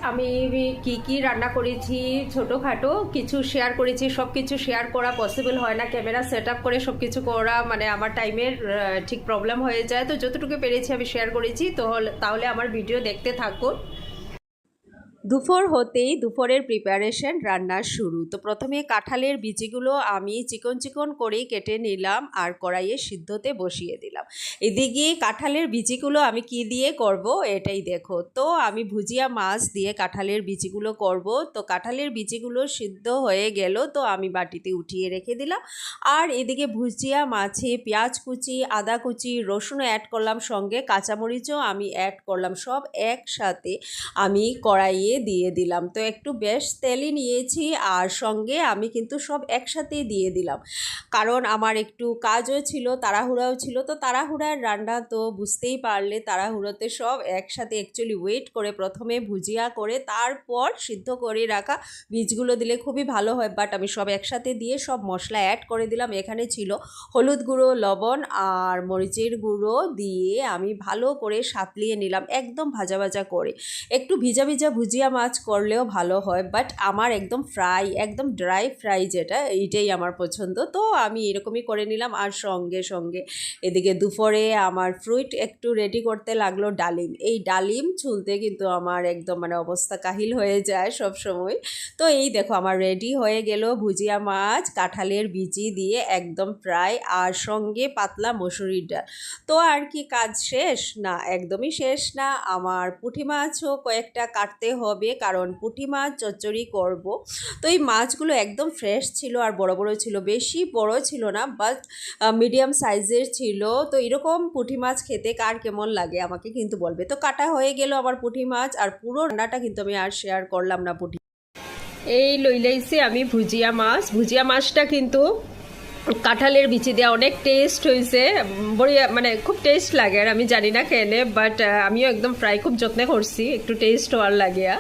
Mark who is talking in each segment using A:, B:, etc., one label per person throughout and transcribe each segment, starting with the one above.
A: আমি কি কি রান্না করেছি ছোটোখাটো কিছু শেয়ার করেছি। সব কিছু শেয়ার করা পসিবল হয় না, ক্যামেরা সেট আপ করে সব কিছু করা মানে আমার টাইমের ঠিক প্রবলেম হয়ে যায়। তো যতটুকু পেরেছি আমি শেয়ার করেছি, তো তাহলে আমার ভিডিও দেখতে থাকুন। দুপুর হতেই দুপুরের প্রিপারেশন রান্নার শুরু। তো প্রথমে কাঁঠালের বিচিগুলো আমি চিকন চিকন করে কেটে নিলাম আর কড়াইয়ে সিদ্ধতে বসিয়ে দিলাম। এদিকে কাঁঠালের বিচিগুলো আমি কি দিয়ে করব এটাই দেখো। তো আমি ভুজিয়া মাছ দিয়ে কাঁঠালের বিচিগুলো করব। তো কাঁঠালের বিচিগুলো সিদ্ধ হয়ে গেল, তো আমি বাটিতে উঠিয়ে রেখে দিলাম। আর এদিকে ভুজিয়া মাছে পেঁয়াজ কুচি, আদা কুচি, রসুনও অ্যাড করলাম, সঙ্গে কাঁচামরিচও আমি অ্যাড করলাম, সব একসাথে আমি কড়াইয়ে দিয়ে দিলাম। তো একটু বেশ তেলই নিয়েছি আর সঙ্গে আমি কিন্তু সব একসাথেই দিয়ে দিলাম, কারণ আমার একটু কাজও ছিল, তাড়াহুড়াও ছিল। তো তাড়াহুড়ার রান্না তো বুঝতেই পারলে, তাড়াহুড়োতে সব একসাথে অ্যাকচুয়ালি ওয়েট করে প্রথমে ভুজিয়া করে তারপর সিদ্ধ করে রাখা বীজগুলো দিলে খুবই ভালো হয়। বাট আমি সব একসাথে দিয়ে সব মশলা অ্যাড করে দিলাম। এখানে ছিল হলুদ গুঁড়ো, লবণ আর মরিচের গুঁড়ো দিয়ে আমি ভালো করে সাঁতলিয়ে নিলাম, একদম ভাজা ভাজা করে। একটু ভিজা ভিজা ভুজিয়া মাছ করলেও ভালো হয়, বাট আমার একদম ফ্রাই, একদম ড্রাই ফ্রাই যেটা, এইটাই আমার পছন্দ। তো আমি এরকমই করে নিলাম। আর সঙ্গে সঙ্গে এদিকে দুপুরে আমার ফ্রুট একটু রেডি করতে লাগলো, ডালিম। এই ডালিম ছুলতে কিন্তু আমার একদম মানে অবস্থা কাহিল হয়ে যায় সব সময়। তো এই দেখো আমার রেডি হয়ে গেল ভুজিয়া মাছ কাঁঠালের বিচি দিয়ে একদম ফ্রাই, আর সঙ্গে পাতলা মসুরির ডাল। তো আর কি কাজ শেষ? না, একদমই শেষ না। আমার পুঁটি মাছও কয়েকটা কাটতে হবে, কারণ পুঁটি মাছ চচ্চড়ি করব। তো এই মাছগুলো একদম ফ্রেশ ছিল আর বড় বড় ছিল, বেশি বড় ছিল না, বাট মিডিয়াম সাইজের ছিল। তো এরকম পুঁটি মাছ খেতে কার কেমন লাগে আমাকে কিন্তু বলবে। তো কাটা হয়ে গেল আমার পুঁটি মাছ, আর পুরো রান্নাটা কিন্তু আমি আর শেয়ার করলাম না। এই লইলাইছি আমি ভুজিয়া মাছ। ভুজিয়া মাছটা কিন্তু কাঁঠালের বিচি দেওয়া অনেক টেস্ট হয়েছে, বড়িয়া মানে খুব টেস্ট লাগে। আর আমি জানি না কেনে, বাট আমিও একদম ফ্রাই খুব যত্নে করছি, একটু টেস্ট হওয়ার লাগিয়া।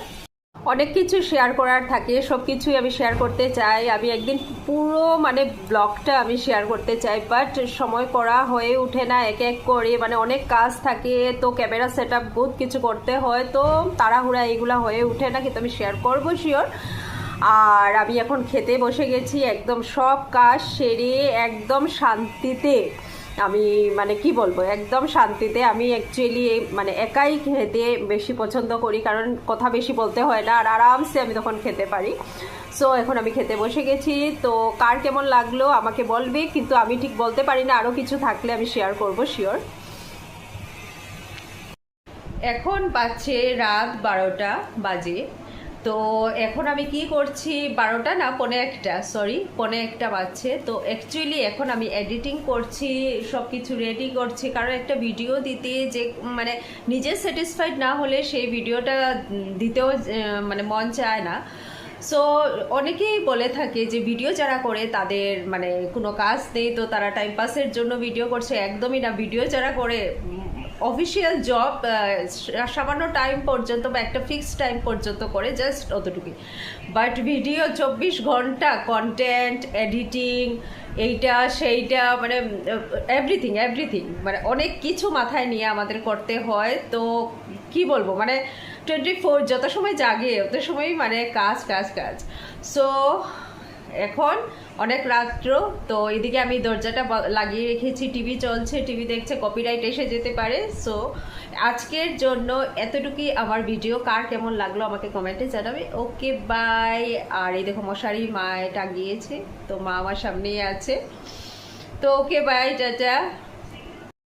A: অনেক কিছু শেয়ার করার থাকে, সব কিছুই আমি শেয়ার করতে চাই। আমি একদিন পুরো মানে ব্লগটা আমি শেয়ার করতে চাই, বাট সময় করা হয়ে ওঠে না। এক এক করে মানে অনেক কাজ থাকে, তো ক্যামেরা সেট আপ বহুত কিছু করতে হয়, তো তাড়াহুড়া এইগুলো হয়ে ওঠে না, কিন্তু আমি শেয়ার করবো শিওর। আর আমি এখন খেতে বসে গেছি, একদম সব কাজ সেরে একদম শান্তিতে। আমি মানে কি বলবো, একদম শান্তিতে। আমি অ্যাকচুয়ালি মানে একাই খেতে বেশি পছন্দ করি, কারণ কথা বেশি বলতে হয় না, আর আরামসে আমি তখন খেতে পারি। সো এখন আমি খেতে বসে গেছি। তো কার কেমন লাগলো আমাকে বলবে, কিন্তু আমি ঠিক বলতে পারি না, আরও কিছু থাকলে আমি শেয়ার করব শিওর। এখন বাজছে রাত 12টা বাজে। তো এখন আমি কি করছি, 12টা না, 1:45, সরি 1:45 বাজছে। তো অ্যাকচুয়ালি এখন আমি এডিটিং করছি, সব কিছু রেডি করছি, কারণ একটা ভিডিও দিতে যে মানে নিজে স্যাটিসফাইড না হলে সেই ভিডিওটা দিতেও মানে মন চায় না। সো অনেকেই বলে থাকে যে ভিডিও যারা করে তাদের মানে কোনো কাজ নেই, তো তারা টাইম পাসের জন্য ভিডিও করছে। একদমই না, ভিডিও যারা করে অফিসিয়াল জব সামান্য টাইম পর্যন্ত বা একটা ফিক্সড টাইম পর্যন্ত করে, জাস্ট অতটুকুই। বাট ভিডিও 24 ঘন্টা কন্টেন্ট এডিটিং, এইটা সেইটা মানে এভরিথিং এভরিথিং মানে অনেক কিছু মাথায় নিয়ে আমাদের করতে হয়। তো কি বলবো মানে 24 যত সময় জাগে তত সময় মানে কাজ কাজ কাজ। সো এখন অনেক রাত্র, তো এদিকে আমি দরজাটা লাগিয়ে রেখেছি, টিভি চলছে, টিভি দেখছে, কপিরাইট এসে যেতে পারে। সো আজকের জন্য এতটুকুই আমার ভিডিও। কার কেমন লাগলো আমাকে কমেন্টে জানাবে। Okay bye. আর এই দেখো মশারি মা টাঙিয়েছে, তো মা আমার সামনেই আছে। তো ওকে বাই, টাটা।